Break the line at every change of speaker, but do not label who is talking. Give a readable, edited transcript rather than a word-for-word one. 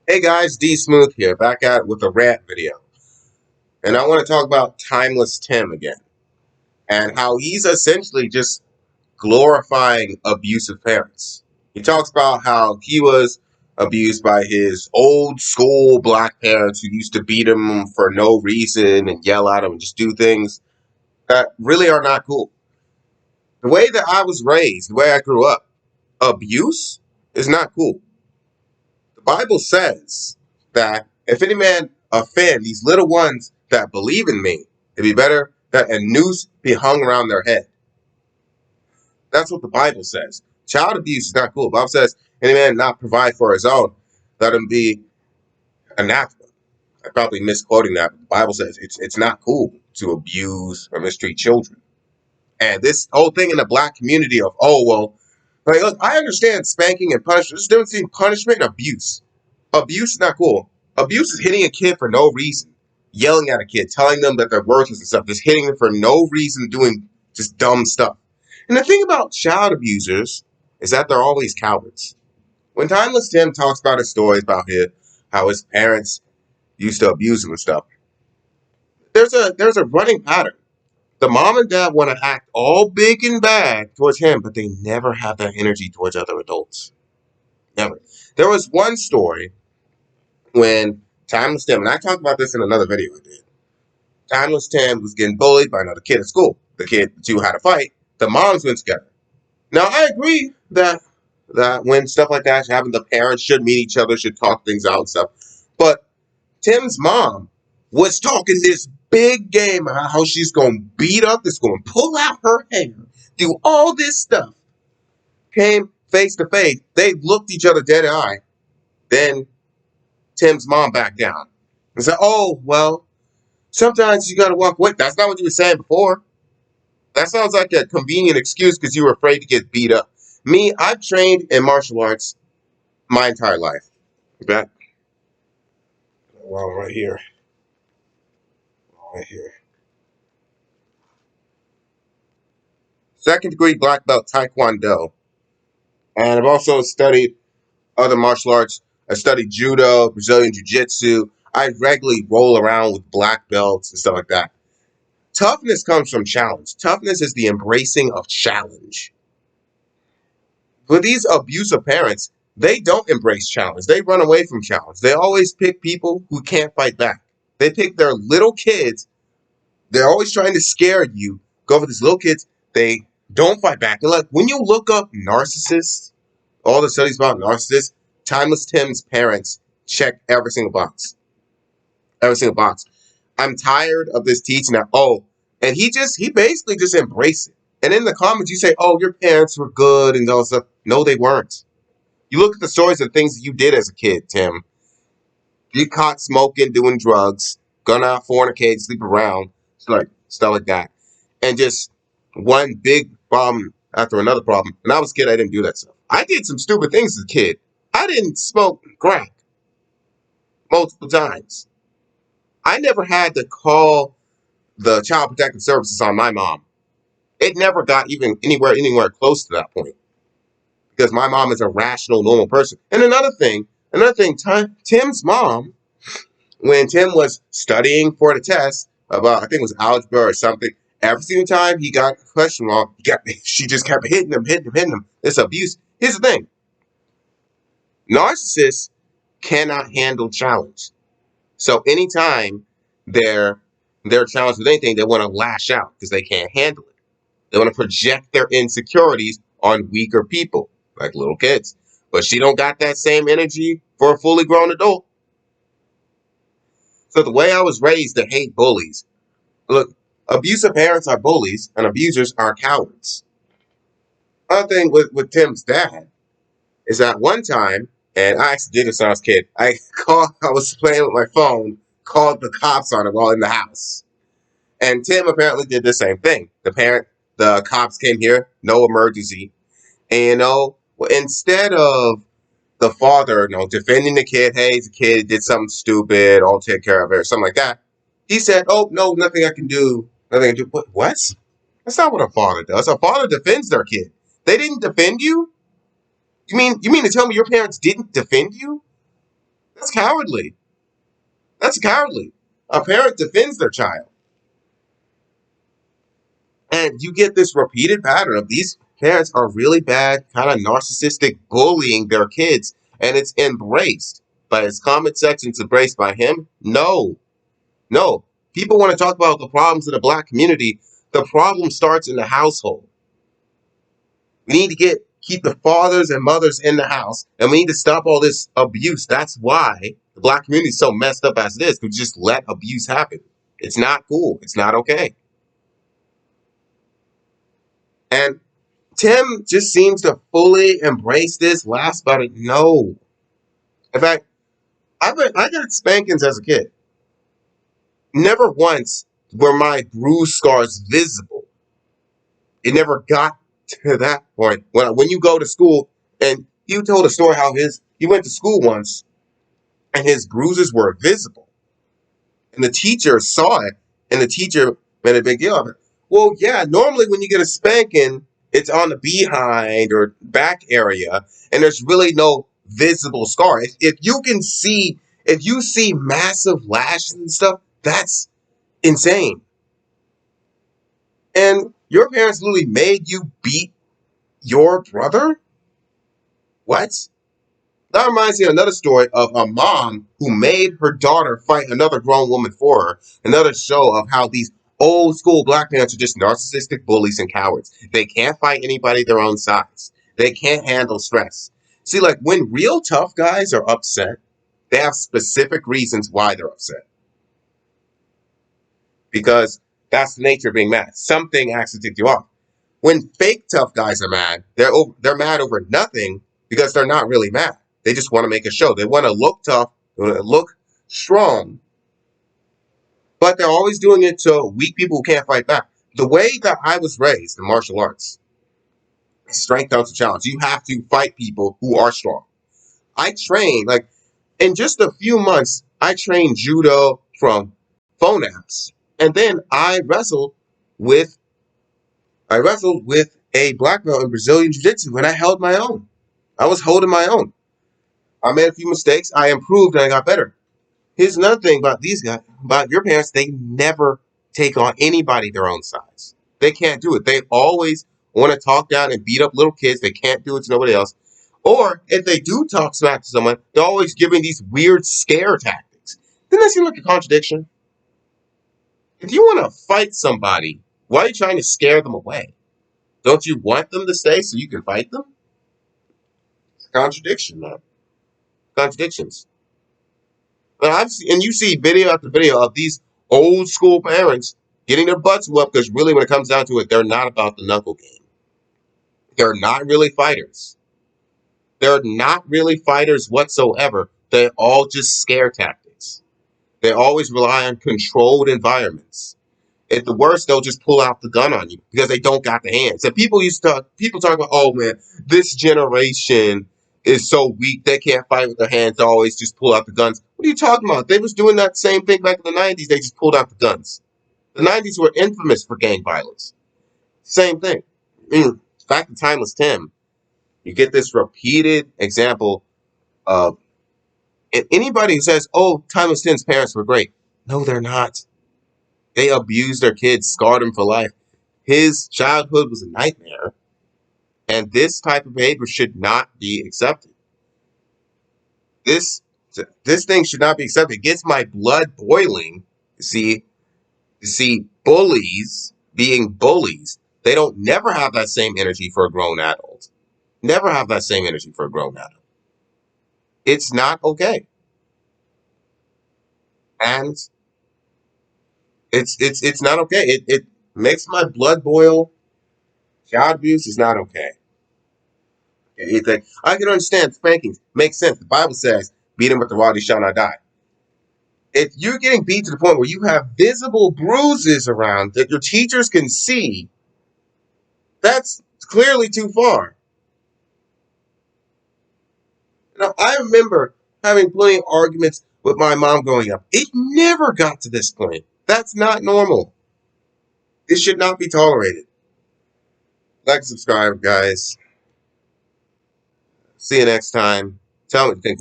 Hey guys, D Smooth here, back at it with a rant video. And I want to talk about Timeless Tim again and how he's essentially just glorifying abusive parents. He talks about how he was abused by his old school black parents who used to beat him for no reason and yell at him and just do things that really are not cool. The way that I was raised, the way I grew up, abuse is not cool. The Bible says that if any man offend these little ones that believe in me, it'd be better that a noose be hung around their head. That's what the Bible says. Child abuse is not cool. The Bible says any man not provide for his own, let him be anathema. I'm probably misquoting that, but the Bible says it's not cool to abuse or mistreat children. And this whole thing in the black community of, oh, well, like, look, I understand spanking and punishment. There's a difference between punishment and abuse. Abuse is not cool. Abuse is hitting a kid for no reason, yelling at a kid, telling them that they're worthless and stuff, just hitting them for no reason, doing just dumb stuff. And the thing about child abusers is that they're always cowards. When Timeless Tim talks about his stories about how his parents used to abuse him and stuff, there's a running pattern. The mom and dad want to act all big and bad towards him, but they never have that energy towards other adults. Never. There was one story when Timeless Tim, and I talked about this in another video I did. Timeless Tim was getting bullied by another kid at school. The two had a fight. The moms went together. Now I agree that when stuff like that happens, the parents should meet each other, should talk things out and stuff. But Tim's mom was talking this big game about how she's going to beat up, this going to pull out her hair, do all this stuff. Came face to face. They looked each other dead in the eye. Then Tim's mom backed down and said, "Oh, well, sometimes you got to walk away." That's not what you were saying before. That sounds like a convenient excuse because you were afraid to get beat up. Me, I've trained in martial arts my entire life. Okay? Well, right here. Right here. Second degree black belt Taekwondo. And I've also studied other martial arts. I studied judo, Brazilian jiu-jitsu. I regularly roll around with black belts and stuff like that. Toughness comes from challenge. Toughness is the embracing of challenge. But these abusive parents, they don't embrace challenge. They run away from challenge. They always pick people who can't fight back. They pick their little kids. They're always trying to scare you. Go for these little kids. They don't fight back. And like when you look up narcissists, all the studies about narcissists, Timeless Tim's parents check every single box. Every single box. I'm tired of this teaching that, oh, and he basically just embraced it. And in the comments, you say, oh, your parents were good and all that stuff. No, they weren't. You look at the stories of things that you did as a kid, Tim. Get caught smoking, doing drugs, gone out, fornicate, sleep around, stuff like that. And just one big problem after another problem. When I was a kid, I didn't do that stuff. I did some stupid things as a kid. I didn't smoke crack multiple times. I never had to call the Child Protective Services on my mom. It never got even anywhere close to that point because my mom is a rational, normal person. And another thing, Tim's mom, when Tim was studying for the test about, I think it was algebra or something, every single time he got a question wrong, she just kept hitting him. It's abuse. Here's the thing. Narcissists cannot handle challenge. So anytime they're challenged with anything, they want to lash out because they can't handle it. They want to project their insecurities on weaker people, like little kids. But she don't got that same energy for a fully grown adult. So the way I was raised to hate bullies, look, abusive parents are bullies and abusers are cowards. Another thing with Tim's dad is that one time, and I actually did this when I was a kid, I was playing with my phone, called the cops on him while in the house. And Tim apparently did the same thing. The cops came here, no emergency. And, instead of the father, defending the kid, hey, the kid did something stupid, I'll take care of it, or something like that, he said, oh, no, nothing I can do. Nothing I can do. What? That's not what a father does. A father defends their kid. They didn't defend you? You mean to tell me your parents didn't defend you? That's cowardly. That's cowardly. A parent defends their child. And you get this repeated pattern of these parents are really bad, kind of narcissistic, bullying their kids, and it's embraced by his comment section. It's embraced by him. No, no. People want to talk about the problems in the black community. The problem starts in the household. We need to keep the fathers and mothers in the house, and we need to stop all this abuse. That's why the black community is so messed up as it is. To just let abuse happen. It's not cool. It's not okay. And Tim just seems to fully embrace this, laughs about it. No. In fact, I got spankings as a kid. Never once were my bruise scars visible. It never got to that point. When you go to school, and you told a story how he went to school once and his bruises were visible. And the teacher saw it, and the teacher made a big deal of it. Well, yeah, normally when you get a spanking, it's on the behind or back area, and there's really no visible scar. If you see massive lashes and stuff, that's insane. And your parents literally made you beat your brother? What? That reminds me of another story of a mom who made her daughter fight another grown woman for her. Another show of how these old school black parents are just narcissistic bullies and cowards. They can't fight anybody their own size. They can't handle stress. See, like when real tough guys are upset, they have specific reasons why they're upset. Because that's the nature of being mad. Something actually ticked you off. When fake tough guys are mad, they're mad over nothing because they're not really mad. They just want to make a show. They want to look tough, they want to look strong, but they're always doing it to weak people who can't fight back. The way that I was raised in martial arts, strength comes with challenge. You have to fight people who are strong. I trained, like, in just a few months, I trained judo from phone apps. And then with I wrestled with a black belt in Brazilian Jiu-Jitsu, and I held my own. I was holding my own. I made a few mistakes. I improved, and I got better. Here's another thing about these guys, about your parents. They never take on anybody their own size. They can't do it. They always want to talk down and beat up little kids. They can't do it to nobody else. Or if they do talk smack to someone, they're always giving these weird scare tactics. Doesn't that seem like a contradiction? If you want to fight somebody, why are you trying to scare them away? Don't you want them to stay so you can fight them? It's a contradiction, man. Contradictions. And you see video after video of these old school parents getting their butts whooped because really, when it comes down to it, they're not about the knuckle game. They're not really fighters. They're not really fighters whatsoever. They're all just scare tactics. They always rely on controlled environments. At the worst, they'll just pull out the gun on you because they don't got the hands. And people talk about, oh man, this generation is so weak they can't fight with their hands. They always just pull out the guns. What are you talking about? They was doing that same thing back in the 90s. They just pulled out the guns. The 90s were infamous for gang violence. Same thing. Back to Timeless Tim, you get this repeated example of anybody who says, oh, Timeless Tim's parents were great. No, they're not. They abused their kids, scarred them for life. His childhood was a nightmare, and this type of behavior should not be accepted. This this thing should not be accepted. It gets my blood boiling to see bullies being bullies. They don't never have that same energy for a grown adult. Never have that same energy for a grown adult. It's not okay. And it's not okay. It makes my blood boil. Child abuse is not okay. Anything. I can understand spankings. Makes sense. The Bible says, beat him with the rod, he shall not die. If you're getting beat to the point where you have visible bruises around that your teachers can see, that's clearly too far. Now, I remember having plenty of arguments with my mom growing up. It never got to this point. That's not normal. This should not be tolerated. Like and subscribe, guys. See you next time. Tell me what you think.